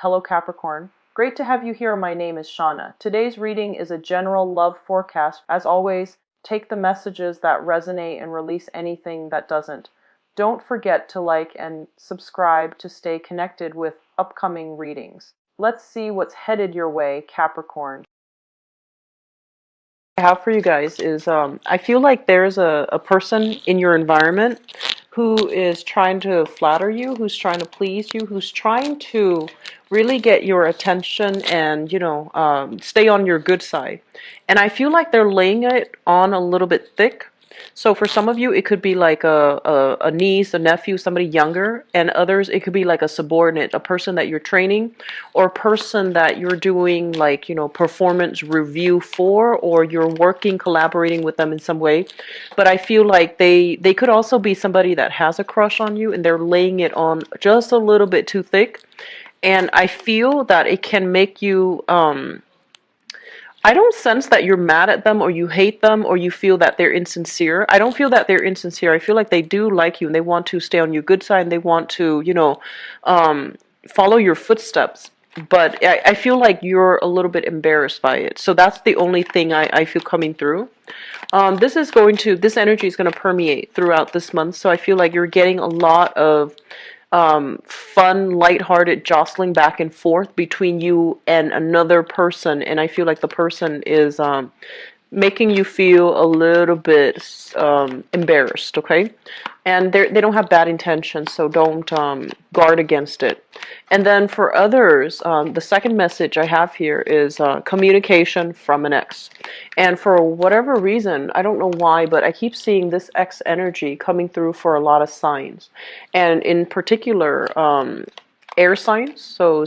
Hello Capricorn. Great to have you here. My name is Shauna. Today's reading is a general love forecast. As always, take the messages that resonate and release anything that doesn't. Don't forget to like and subscribe to stay connected with upcoming readings. Let's see what's headed your way, Capricorn. I have for you guys is I feel like there's a person in your environment who is trying to flatter you, who's trying to please you, who's trying to really get your attention and, stay on your good side. And I feel like they're laying it on a little bit thick. So for some of you, it could be like a niece, a nephew, somebody younger, and others, it could be like a subordinate, a person that you're training, or a person that you're doing like, performance review for, or you're working, collaborating with them in some way. But I feel like they could also be somebody that has a crush on you, and they're laying it on just a little bit too thick. And I feel that it can make you, I don't sense that you're mad at them or you hate them or you feel that they're insincere. I don't feel that they're insincere. I feel like they do like you and they want to stay on your good side and they want to, follow your footsteps. But I feel like you're a little bit embarrassed by it. So that's the only thing I feel coming through. This energy is going to permeate throughout this month. So I feel like you're getting a lot of fun, lighthearted jostling back and forth between you and another person, and I feel like the person is making you feel a little bit embarrassed, okay? And they don't have bad intentions, so don't guard against it. And then for others, the second message I have here is communication from an ex. And for whatever reason, I don't know why, but I keep seeing this ex energy coming through for a lot of signs. And in particular, air signs, so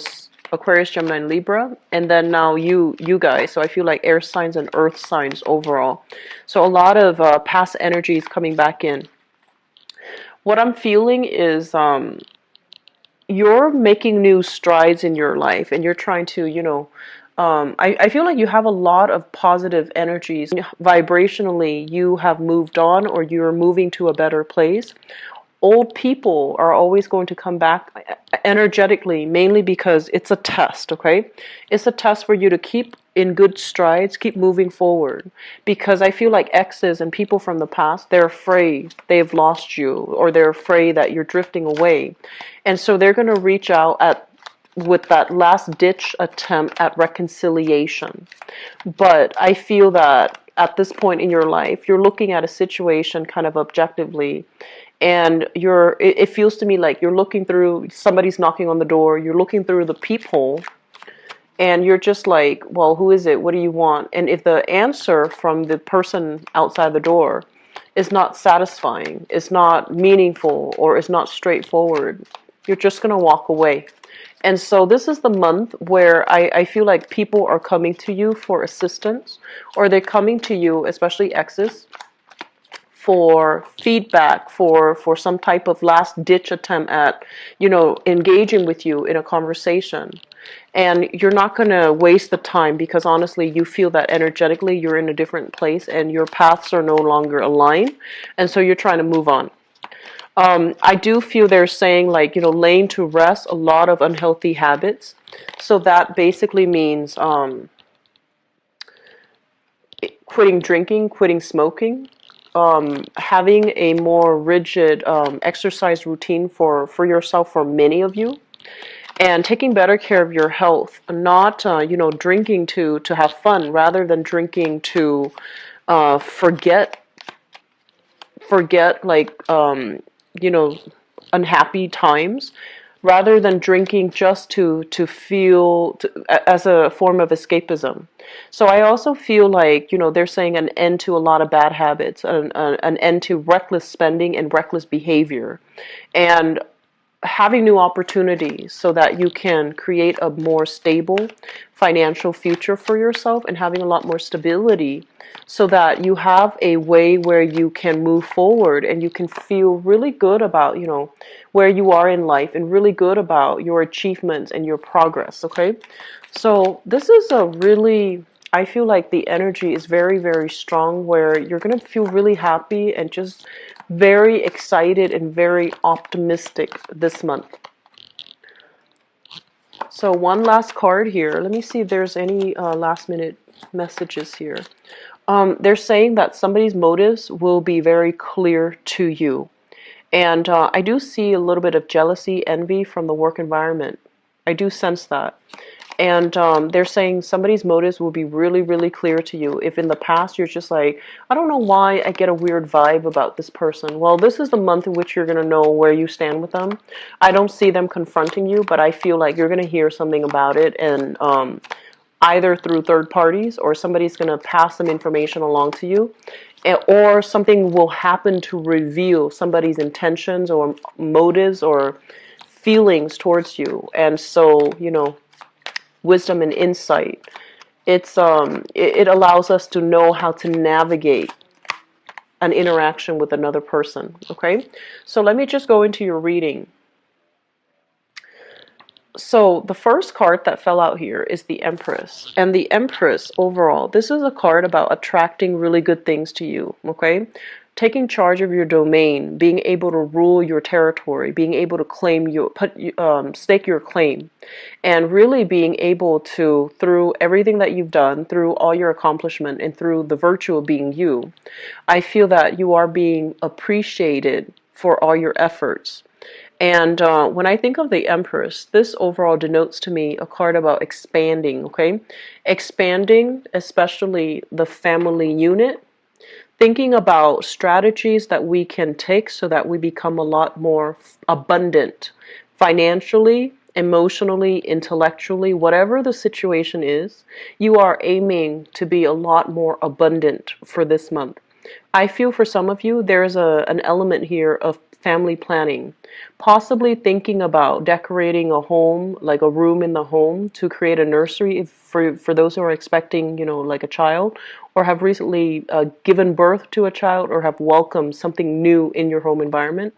Aquarius, Gemini, and Libra, and then now you guys. So I feel like air signs and earth signs overall. So a lot of past energy is coming back in. What I'm feeling is you're making new strides in your life, and you're trying to, I feel like you have a lot of positive energies. Vibrationally, you have moved on, or you're moving to a better place. Old people are always going to come back energetically, mainly because it's a test, okay? It's a test for you to keep in good strides, keep moving forward. Because I feel like exes and people from the past, they're afraid they've lost you, or they're afraid that you're drifting away. And so they're going to reach out with that last ditch attempt at reconciliation. But I feel that at this point in your life, you're looking at a situation kind of objectively, and it feels to me like you're looking through, somebody's knocking on the door, you're looking through the peephole, and you're just like, well, who is it? What do you want? And if the answer from the person outside the door is not satisfying, is not meaningful, or is not straightforward, you're just going to walk away. And so this is the month where I feel like people are coming to you for assistance, or they're coming to you, especially exes, for feedback, for some type of last ditch attempt at, engaging with you in a conversation. And you're not going to waste the time, because honestly, you feel that energetically you're in a different place and your paths are no longer aligned. And so you're trying to move on. I do feel they're saying, like, laying to rest a lot of unhealthy habits. So that basically means quitting drinking, quitting smoking, having a more rigid exercise routine for yourself, for many of you, and taking better care of your health, not drinking to have fun, rather than drinking to forget like unhappy times, rather than drinking just to feel as a form of escapism. So I also feel like, they're saying an end to a lot of bad habits, an end to reckless spending and reckless behavior, and having new opportunities so that you can create a more stable financial future for yourself, and having a lot more stability so that you have a way where you can move forward and you can feel really good about, where you are in life, and really good about your achievements and your progress, okay? So this is I feel like the energy is very, very strong, where you're going to feel really happy and just very excited and very optimistic this month. So one last card here. Let me see if there's any last minute messages here. They're saying that somebody's motives will be very clear to you. And I do see a little bit of jealousy, envy from the work environment. I do sense that. And they're saying somebody's motives will be really, really clear to you. If in the past you're just like, I don't know why I get a weird vibe about this person. Well, this is the month in which you're going to know where you stand with them. I don't see them confronting you, but I feel like you're going to hear something about it. And either through third parties or somebody's going to pass some information along to you, or something will happen to reveal somebody's intentions or motives or feelings towards you. And so, wisdom and insight, it allows us to know how to navigate an interaction with another person. Okay, so let me just go into your reading. So the first card that fell out here is the Empress. And the Empress, overall, this is a card about attracting really good things to you, okay? Taking charge of your domain, being able to rule your territory, being able to claim stake your claim, and really being able to, through everything that you've done, through all your accomplishment, and through the virtue of being you, I feel that you are being appreciated for all your efforts. And when I think of the Empress, this overall denotes to me a card about expanding, okay? Expanding, especially the family unit, thinking about strategies that we can take so that we become a lot more abundant financially, emotionally, intellectually, whatever the situation is, you are aiming to be a lot more abundant for this month. I feel for some of you, there's an element here of family planning, possibly thinking about decorating a home, like a room in the home, to create a nursery for those who are expecting, like a child, or have recently given birth to a child, or have welcomed something new in your home environment.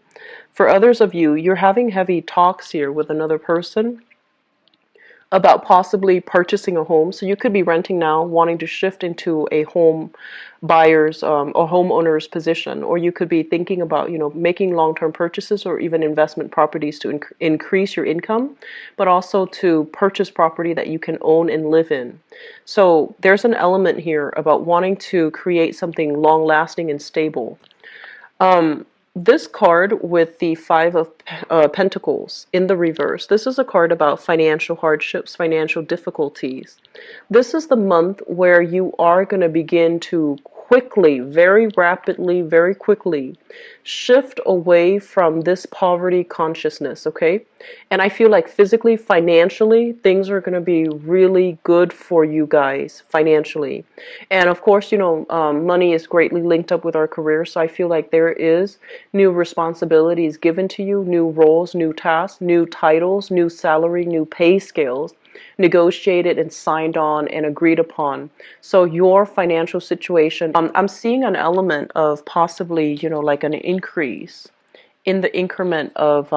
For others of you, you're having heavy talks here with another person about possibly purchasing a home. So you could be renting now, wanting to shift into a home buyer's or homeowner's position, or you could be thinking about, making long-term purchases or even investment properties to increase your income, but also to purchase property that you can own and live in. So there's an element here about wanting to create something long-lasting and stable. This card with the Five of Pentacles in the reverse, this is a card about financial hardships, financial difficulties. This is the month where you are going to begin to quickly, very rapidly, very quickly shift away from this poverty consciousness, okay? And I feel like physically, financially, things are going to be really good for you guys financially. And of course, money is greatly linked up with our career. So I feel like there is new responsibilities given to you, new roles, new tasks, new titles, new salary, new pay scales, negotiated and signed on and agreed upon. So your financial situation, I'm seeing an element of possibly, like an increase in the increment of,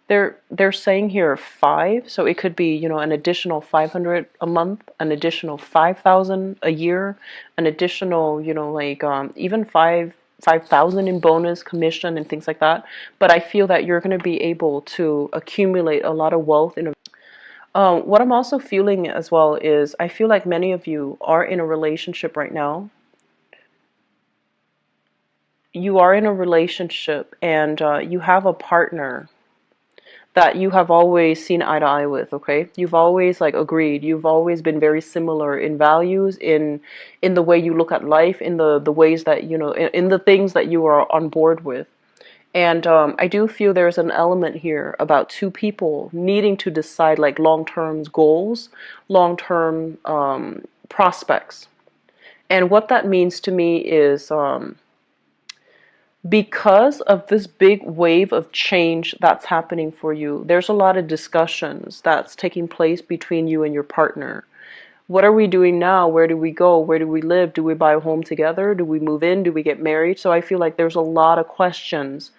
they're saying here 5, so it could be, an additional 500 a month, an additional 5,000 a year, an additional, like even 5,000 in bonus, commission, and things like that. But I feel that you're going to be able to accumulate a lot of wealth in a what I'm also feeling as well is I feel like many of you are in a relationship right now. You are in a relationship and you have a partner that you have always seen eye to eye with, okay? You've always like agreed. You've always been very similar in values, in the way you look at life, in the ways that, in the things that you are on board with. And I do feel there's an element here about two people needing to decide like long-term goals, long-term prospects. And what that means to me is because of this big wave of change that's happening for you, there's a lot of discussions that's taking place between you and your partner. What are we doing now? Where do we go? Where do we live? Do we buy a home together? Do we move in? Do we get married? So I feel like there's a lot of questions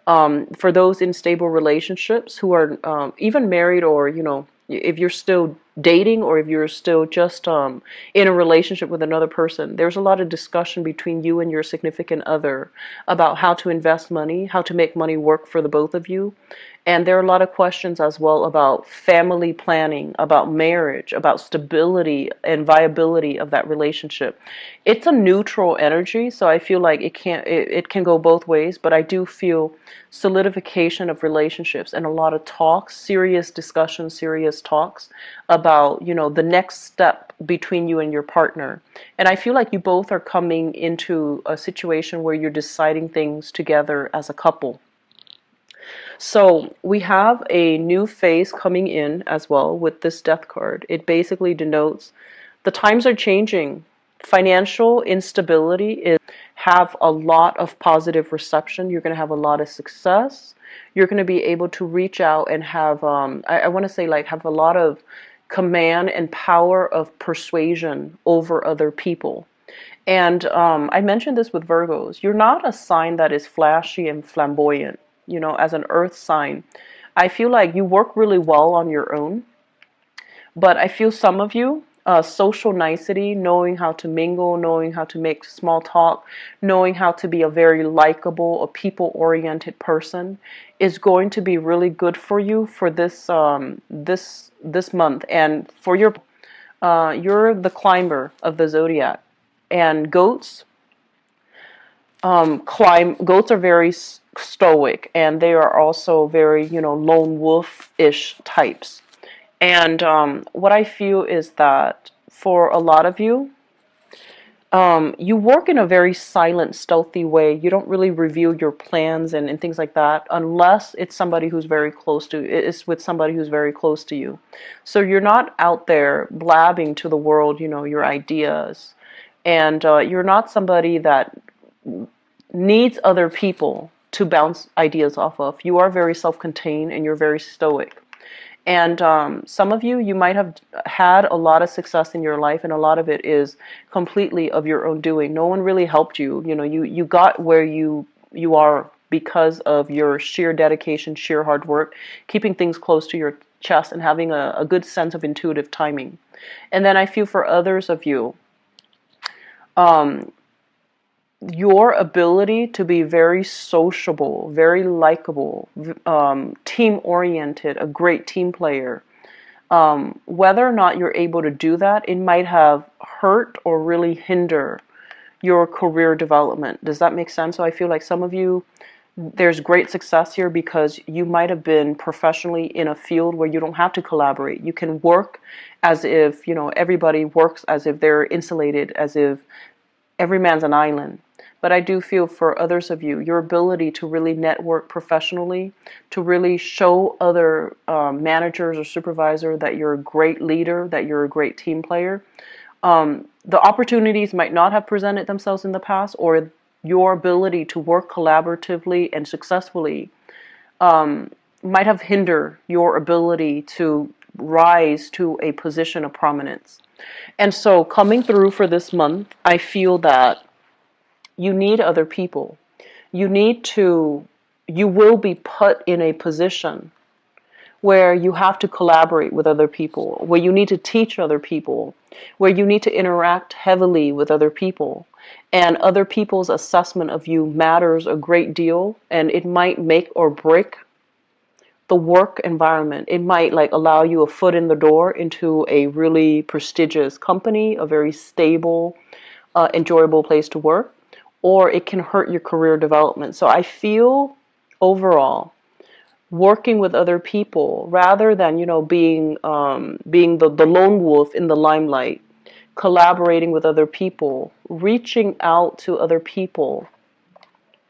for those in stable relationships who are even married, or, if you're still dating, or if you're still just in a relationship with another person. There's a lot of discussion between you and your significant other about how to invest money, how to make money work for the both of you. And there are a lot of questions as well about family planning, about marriage, about stability and viability of that relationship. It's a neutral energy, so I feel like it can go both ways, but I do feel solidification of relationships and a lot of talks, serious discussions, serious talks about, the next step between you and your partner. And I feel like you both are coming into a situation where you're deciding things together as a couple. So we have a new phase coming in as well with this death card. It basically denotes the times are changing. Financial instability is have a lot of positive reception. You're going to have a lot of success. You're going to be able to reach out and have, I want to say, like, have a lot of command and power of persuasion over other people. And I mentioned this with Virgos. You're not a sign that is flashy and flamboyant, as an earth sign. I feel like you work really well on your own, but I feel some of you, social nicety, knowing how to mingle, knowing how to make small talk, knowing how to be a very likable, a people-oriented person, is going to be really good for you for this month. And for you're the climber of the zodiac, and goats are very stoic, and they are also very, lone wolf-ish types. And what I feel is that for a lot of you, you work in a very silent, stealthy way. You don't really reveal your plans and things like that unless it's with somebody who's very close to you. So you're not out there blabbing to the world, your ideas. And you're not somebody that needs other people to bounce ideas off of. You are very self-contained and you're very stoic. And some of you might have had a lot of success in your life, and a lot of it is completely of your own doing. No one really helped you. You got where you are because of your sheer dedication, sheer hard work, keeping things close to your chest, and having a good sense of intuitive timing. And then I feel for others of you, your ability to be very sociable, very likable, team-oriented, a great team player, whether or not you're able to do that, it might have hurt or really hinder your career development. Does that make sense? So I feel like some of you, there's great success here because you might have been professionally in a field where you don't have to collaborate. You can work as if, everybody works as if they're insulated, as if every man's an island. But I do feel for others of you, your ability to really network professionally, to really show other managers or supervisor that you're a great leader, that you're a great team player. The opportunities might not have presented themselves in the past, or your ability to work collaboratively and successfully might have hindered your ability to rise to a position of prominence. And so coming through for this month, I feel that you need other people. You will be put in a position where you have to collaborate with other people, where you need to teach other people, where you need to interact heavily with other people. And other people's assessment of you matters a great deal, and it might make or break the work environment. It might allow you a foot in the door into a really prestigious company, a very stable, enjoyable place to work, or it can hurt your career development. So I feel overall, working with other people rather than being the lone wolf in the limelight, collaborating with other people, reaching out to other people,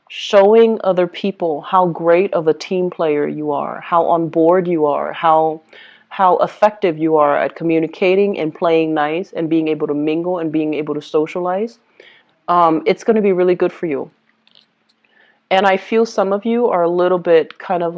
showing other people how great of a team player you are, how on board you are, how effective you are at communicating and playing nice and being able to mingle and being able to socialize. It's going to be really good for you. And I feel some of you are a little bit kind of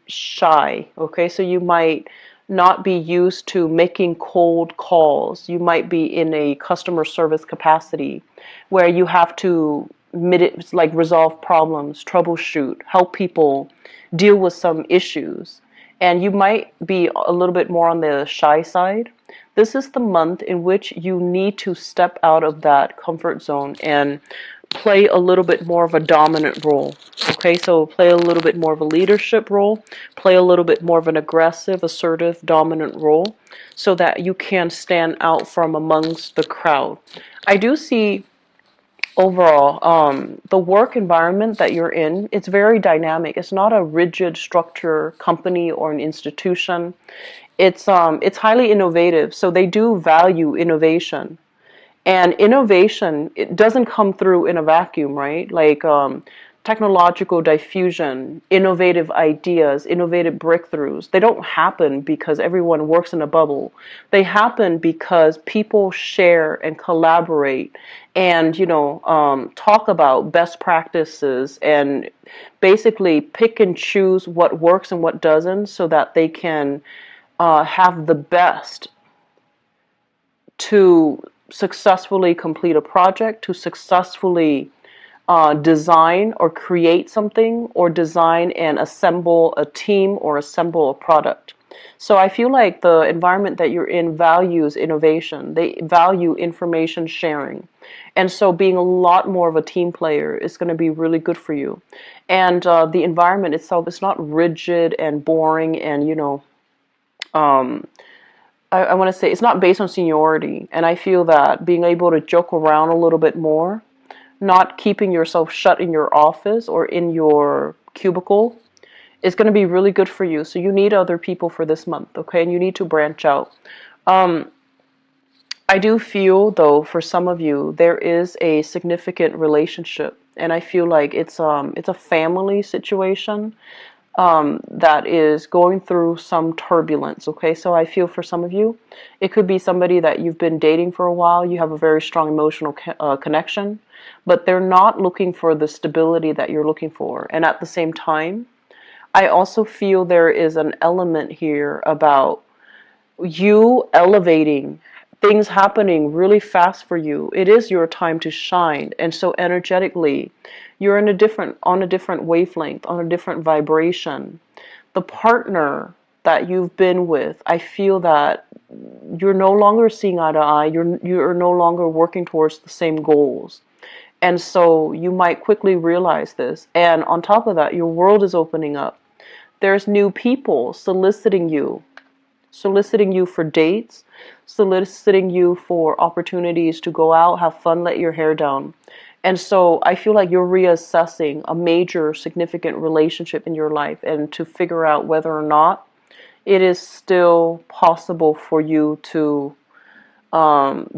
shy, okay? So you might not be used to making cold calls. You might be in a customer service capacity where you have to resolve problems, troubleshoot, help people deal with some issues. And you might be a little bit more on the shy side. This is the month in which you need to step out of that comfort zone and play a little bit more of a dominant role. Okay, so play a little bit more of a leadership role, play a little bit more of an aggressive, assertive, dominant role so that you can stand out from amongst the crowd. I do see overall the work environment that you're in, it's very dynamic. It's not a rigid structure company or an institution. It's highly innovative, so they do value innovation. And innovation, it doesn't come through in a vacuum, right? Like technological diffusion, innovative ideas, innovative breakthroughs, they don't happen because everyone works in a bubble. They happen because people share and collaborate and, talk about best practices and basically pick and choose what works and what doesn't so that they can have the best to successfully complete a project, to successfully design or create something, or design and assemble a team or assemble a product. So I feel like the environment that you're in values innovation. They value information sharing. And so being a lot more of a team player is going to be really good for you. And the environment itself is not rigid and boring and, um, I want to say it's not based on seniority. And I feel that being able to joke around a little bit more, not keeping yourself shut in your office or in your cubicle, is going to be really good for you. So you need other people for this month, okay? And you need to branch out. Um, I do feel, though, for some of you, there is a significant relationship, and I feel like it's a family situation that is going through some turbulence. Okay, so I feel for some of you, it could be somebody that you've been dating for a while. You have a very strong emotional connection, but they're not looking for the stability that you're looking for. And at the same time, I also feel there is an element here about you elevating, things happening really fast for you. It is your time to shine. And so energetically, you're in on a different wavelength, on a different vibration. The partner that you've been with, I feel that you're no longer seeing eye to eye. You're no longer working towards the same goals. And so you might quickly realize this. And on top of that, your world is opening up. There's new people soliciting you for dates, soliciting you for opportunities to go out, have fun, let your hair down. And so I feel like you're reassessing a major significant relationship in your life and to figure out whether or not it is still possible for you to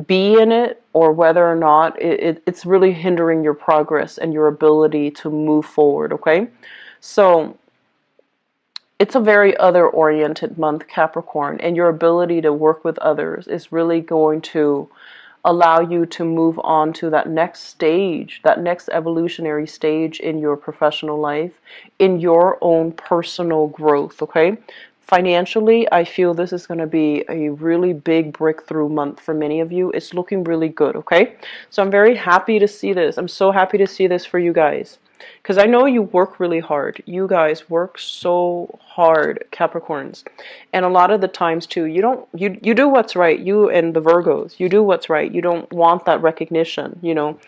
be in it, or whether or not it's really hindering your progress and your ability to move forward, okay? So it's a very other-oriented month, Capricorn, and your ability to work with others is really going to allow you to move on to that next stage, that next evolutionary stage in your professional life, in your own personal growth, okay? Financially, I feel this is going to be a really big breakthrough month for many of you. It's looking really good, okay? So I'm very happy to see this. I'm so happy to see this for you guys. Because I know you work really hard. You guys work so hard, Capricorns. And a lot of the times too, you do what's right. You and the Virgos, you do what's right. You don't want that recognition, you don't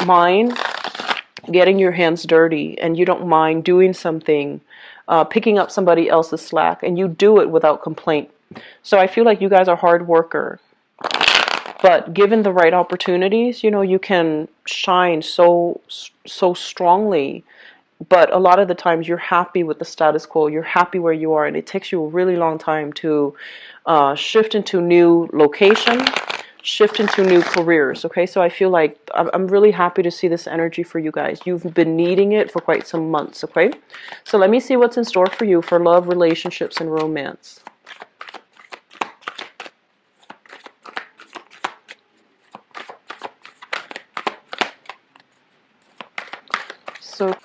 mind getting your hands dirty, and you don't mind doing something, picking up somebody else's slack, and you do it without complaint. So I feel like you guys are hard worker. But given the right opportunities, you can shine so strongly. But a lot of the times you're happy with the status quo. You're happy where you are, and it takes you a really long time to shift into new location, shift into new careers. Okay, so I feel like I'm really happy to see this energy for you guys. You've been needing it for quite some months. Okay, so let me see what's in store for you for love, relationships, and romance. So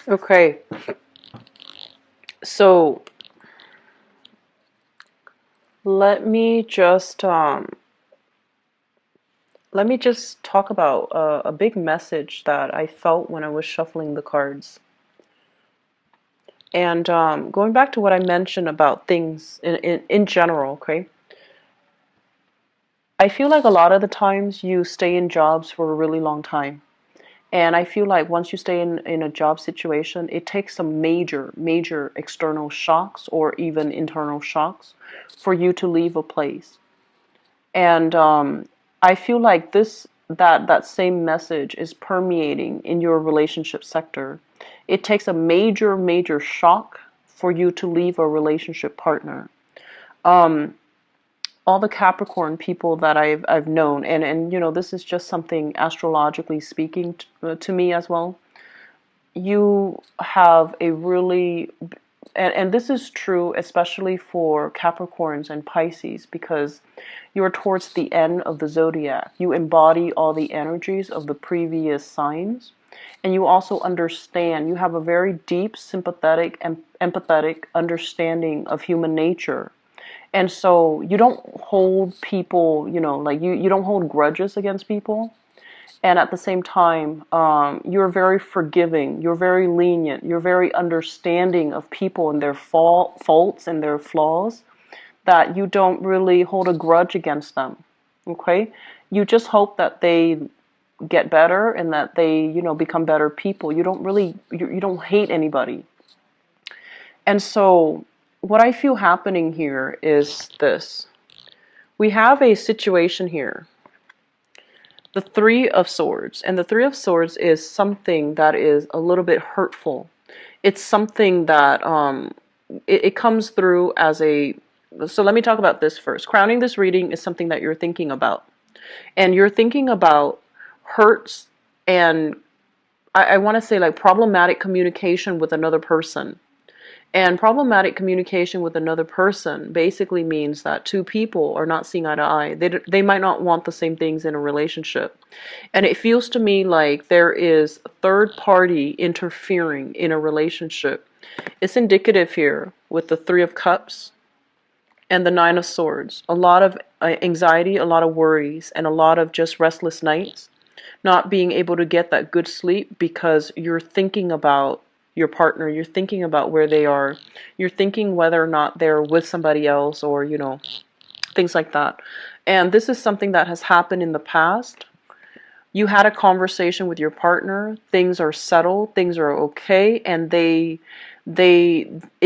Okay. So let me just talk about a big message that I felt when I was shuffling the cards. And going back to what I mentioned about things in general, okay? I feel like a lot of the times you stay in jobs for a really long time. And I feel like once you stay in a job situation, it takes some major external shocks or even internal shocks for you to leave a place. And I feel like that same message is permeating in your relationship sector. It takes a major shock for you to leave a relationship partner. Um, all the Capricorn people that I've known, and you know, this is just something astrologically speaking to me as well. You have a really, and this is true especially for Capricorns and Pisces, because you're towards the end of the zodiac. You embody all the energies of the previous signs, and you also understand, you have a very deep sympathetic and empathetic understanding of human nature. And so you don't hold people, you know, like you don't hold grudges against people. And at the same time, you're very forgiving, you're very lenient, you're very understanding of people and their faults and their flaws, that you don't really hold a grudge against them. Okay? You just hope that they get better and that they, you know, become better people. You don't really, you don't hate anybody. And so what I feel happening here is this. We have a situation here, the Three of Swords. And the Three of Swords is something that is a little bit hurtful. It's something that it comes through as a, so let me talk about this first. Crowning this reading is something that you're thinking about. And you're thinking about hurts and I want to say like problematic communication with another person. And problematic communication with another person basically means that two people are not seeing eye to eye. They might not want the same things in a relationship. And it feels to me like there is a third party interfering in a relationship. It's indicative here with the Three of Cups and the Nine of Swords. A lot of anxiety, a lot of worries, and a lot of just restless nights. Not being able to get that good sleep because you're thinking about your partner, you're thinking about where they are, you're thinking whether or not they're with somebody else or, you know, things like that. And this is something that has happened in the past. You had a conversation with your partner, things are settled, things are okay, and it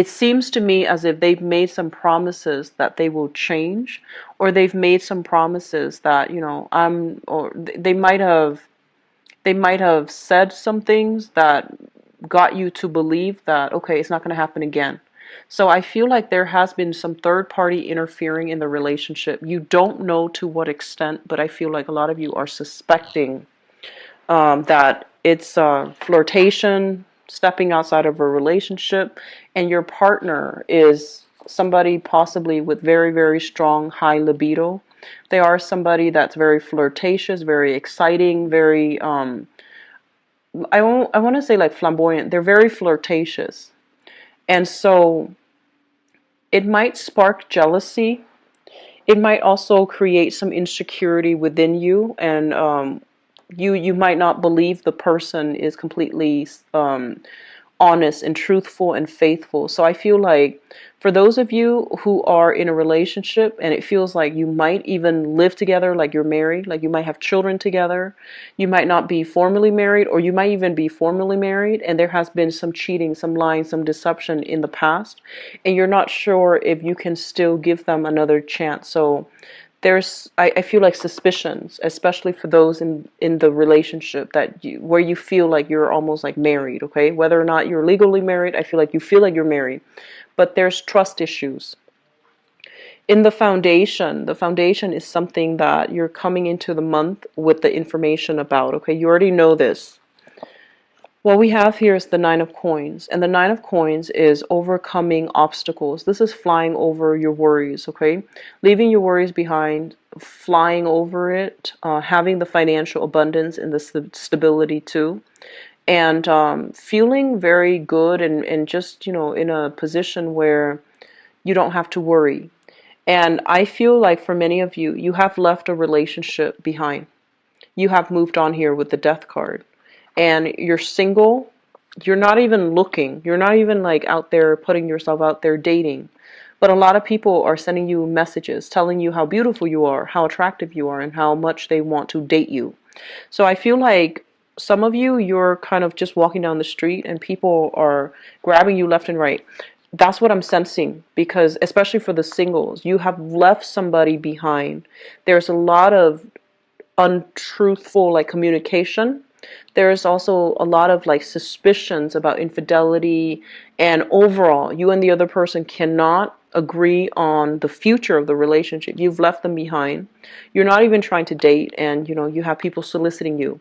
seems to me as if they've made some promises that they will change, or they've made some promises that, you know, or they might have said some things that got you to believe that, okay, it's not going to happen again. So I feel like there has been some third party interfering in the relationship. You don't know to what extent, but I feel like a lot of you are suspecting that it's flirtation, stepping outside of a relationship, and your partner is somebody possibly with very strong high libido. They are somebody that's very flirtatious, very exciting, very I want to say like flamboyant. They're very flirtatious. And so it might spark jealousy. It might also create some insecurity within you, and you might not believe the person is completely honest and truthful and faithful. So I feel like for those of you who are in a relationship and it feels like you might even live together, like you're married, like you might have children together, you might not be formally married, or you might even be formally married, and there has been some cheating, some lying, some deception in the past, and you're not sure if you can still give them another chance. So I feel like suspicions, especially for those in the relationship that where you feel like you're almost like married, okay? Whether or not you're legally married, I feel like you're married. But there's trust issues. In the foundation is something that you're coming into the month with the information about, okay? You already know this. What we have here is the Nine of Coins, and the Nine of Coins is overcoming obstacles. This is flying over your worries, okay? Leaving your worries behind, flying over it, having the financial abundance and the stability too. and feeling very good, and just, in a position where you don't have to worry. And I feel like for many of you, you have left a relationship behind. You have moved on here with the death card. And you're single. You're not even looking. You're not even like out there putting yourself out there dating. But a lot of people are sending you messages telling you how beautiful you are, how attractive you are, and how much they want to date you. So I feel like some of you, you're kind of just walking down the street and people are grabbing you left and right. That's what I'm sensing, because especially for the singles, you have left somebody behind. There's a lot of untruthful like communication. There's also a lot of like suspicions about infidelity, and overall you and the other person cannot agree on the future of the relationship. You've left them behind. You're not even trying to date, and you have people soliciting you.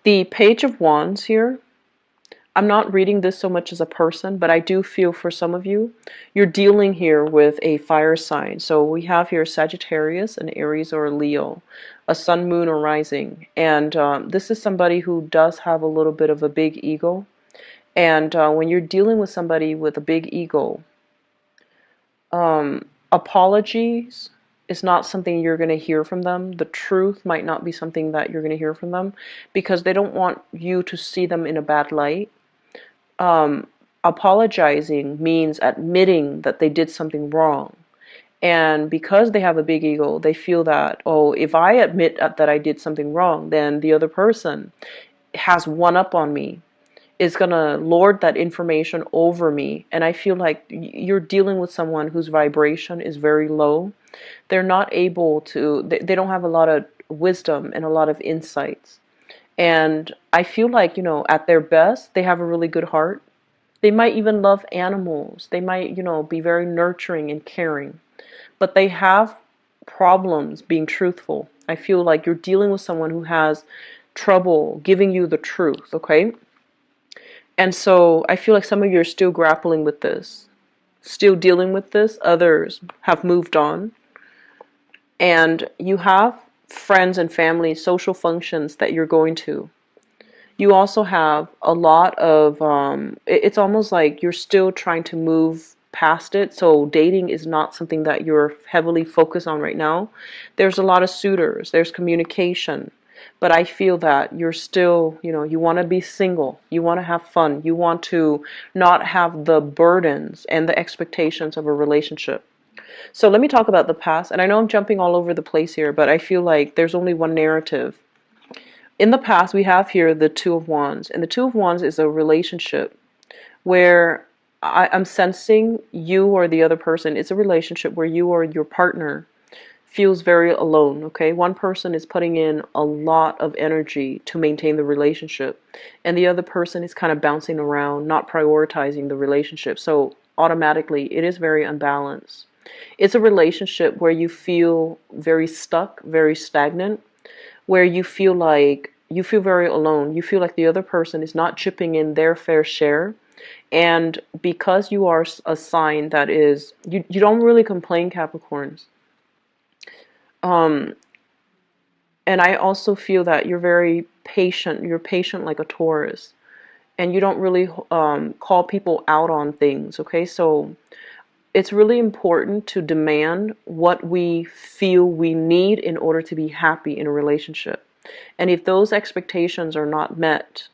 The Page of Wands here, I'm not reading this so much as a person, but I do feel for some of you, you're dealing here with a fire sign. So we have here Sagittarius, an Aries, or a Leo, a sun, moon, or rising. And this is somebody who does have a little bit of a big ego. And when you're dealing with somebody with a big ego, apologies is not something you're going to hear from them. The truth might not be something that you're going to hear from them, because they don't want you to see them in a bad light. Apologizing means admitting that they did something wrong. And because they have a big ego, they feel that, oh, if I admit that I did something wrong, then the other person has one up on me, is going to lord that information over me. And I feel like you're dealing with someone whose vibration is very low. They're not able to, they don't have a lot of wisdom and a lot of insights. And I feel like, at their best, they have a really good heart. They might even love animals. They might, be very nurturing and caring. But they have problems being truthful. I feel like you're dealing with someone who has trouble giving you the truth, okay? And so I feel like some of you are still grappling with this, still dealing with this. Others have moved on. And you have friends and family, social functions that you're going to. You also have a lot of, it's almost like you're still trying to move past it. So dating is not something that you're heavily focused on right now. There's a lot of suitors, there's communication. But I feel that you're still, you want to be single. You want to have fun. You want to not have the burdens and the expectations of a relationship. So let me talk about the past. And I know I'm jumping all over the place here, but I feel like there's only one narrative. In the past, we have here the Two of Wands. And the Two of Wands is a relationship where I'm sensing you or the other person. It's a relationship where you or your partner feels very alone, okay? One person is putting in a lot of energy to maintain the relationship, and the other person is kind of bouncing around, not prioritizing the relationship. So automatically, it is very unbalanced. It's a relationship where you feel very stuck, very stagnant, where you feel very alone. You feel like the other person is not chipping in their fair share. And because you are a sign that is, you don't really complain, Capricorns. And I also feel that you're very patient. You're patient like a Taurus. And you don't really call people out on things, okay? So it's really important to demand what we feel we need in order to be happy in a relationship. And if those expectations are not met,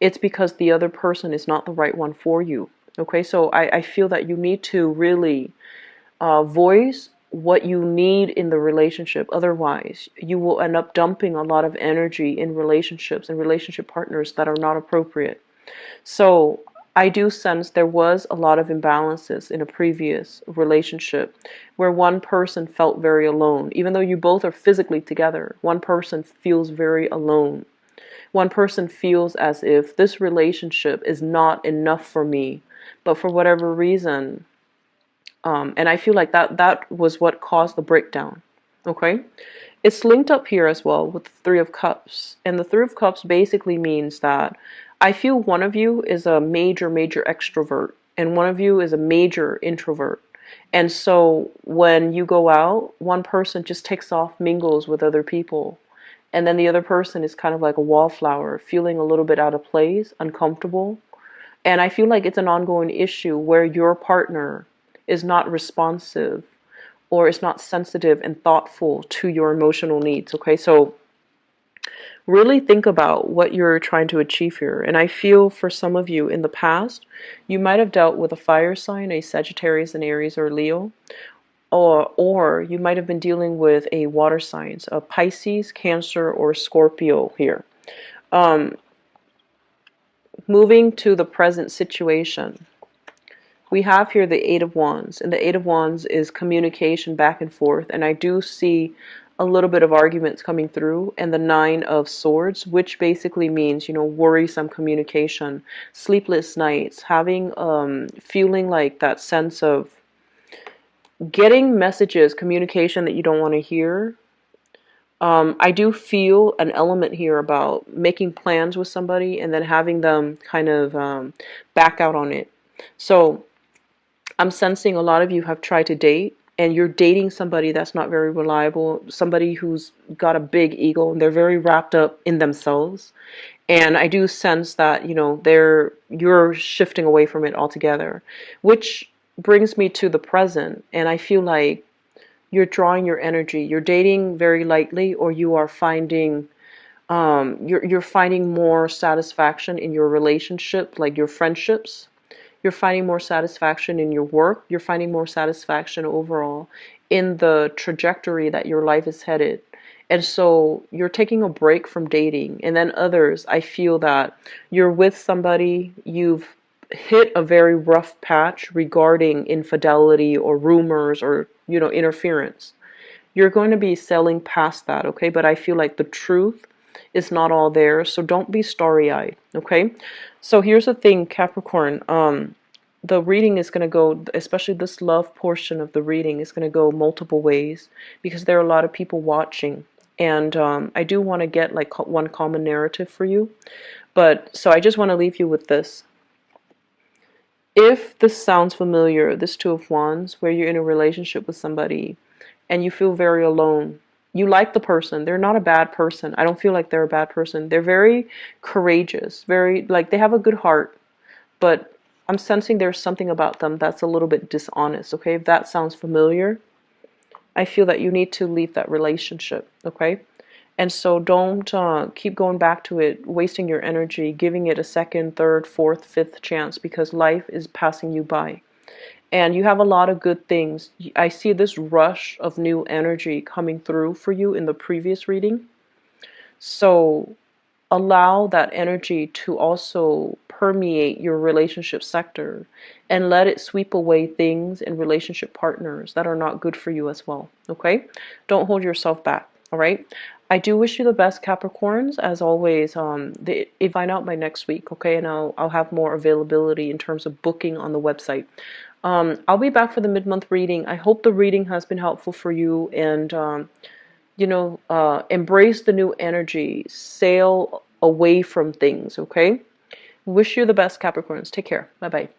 it's because the other person is not the right one for you. Okay, so I feel that you need to really voice what you need in the relationship. Otherwise, you will end up dumping a lot of energy in relationships and relationship partners that are not appropriate. So I do sense there was a lot of imbalances in a previous relationship where one person felt very alone. Even though you both are physically together, one person feels very alone. One person feels as if this relationship is not enough for me, but for whatever reason, and I feel like that was what caused the breakdown. Okay? It's linked up here as well with the Three of Cups. And the Three of Cups basically means that I feel one of you is a major, major extrovert, and one of you is a major introvert. And so when you go out, one person just takes off, mingles with other people. And then the other person is kind of like a wallflower, feeling a little bit out of place, uncomfortable. And I feel like it's an ongoing issue where your partner is not responsive or is not sensitive and thoughtful to your emotional needs. Okay, so really think about what you're trying to achieve here. And I feel for some of you in the past, you might have dealt with a fire sign, a Sagittarius, an Aries, or Leo, or you might have been dealing with a water signs, a Pisces, Cancer, or Scorpio here. Moving to the present situation, we have here the Eight of Wands, and the Eight of Wands is communication back and forth, and I do see a little bit of arguments coming through, and the Nine of Swords, which basically means, worrisome communication, sleepless nights, having, feeling like that sense of getting messages, communication that you don't want to hear. I do feel an element here about making plans with somebody and then having them kind of back out on it. So I'm sensing a lot of you have tried to date and you're dating somebody that's not very reliable, somebody who's got a big ego and they're very wrapped up in themselves. And I do sense that, you're shifting away from it altogether, which brings me to the present. And I feel like you're drawing your energy. You're dating very lightly, or you are finding you're finding more satisfaction in your relationship, like your friendships. You're finding more satisfaction in your work. You're finding more satisfaction overall in the trajectory that your life is headed. And so you're taking a break from dating. And then others, I feel that you're with somebody, you've hit a very rough patch regarding infidelity or rumors or, interference. You're going to be sailing past that, okay? But I feel like the truth is not all there, so don't be starry-eyed, okay? So here's the thing, Capricorn. The reading is going to go, especially this love portion of the reading, is going to go multiple ways because there are a lot of people watching. And I do want to get like one common narrative for you. But so I just want to leave you with this. If this sounds familiar, this Two of Wands, where you're in a relationship with somebody and you feel very alone, you like the person. They're not a bad person. I don't feel like they're a bad person. They're very courageous, very, like, they have a good heart, but I'm sensing there's something about them that's a little bit dishonest, okay? If that sounds familiar, I feel that you need to leave that relationship, okay? And so don't keep going back to it, wasting your energy, giving it a second, third, fourth, fifth chance because life is passing you by. And you have a lot of good things. I see this rush of new energy coming through for you in the previous reading. So allow that energy to also permeate your relationship sector and let it sweep away things and relationship partners that are not good for you as well. Okay? Don't hold yourself back. All right? I do wish you the best, Capricorns. As always, if find out by next week, okay? And I'll have more availability in terms of booking on the website. I'll be back for the mid-month reading. I hope the reading has been helpful for you, and embrace the new energy. Sail away from things, okay? Wish you the best, Capricorns. Take care. Bye-bye.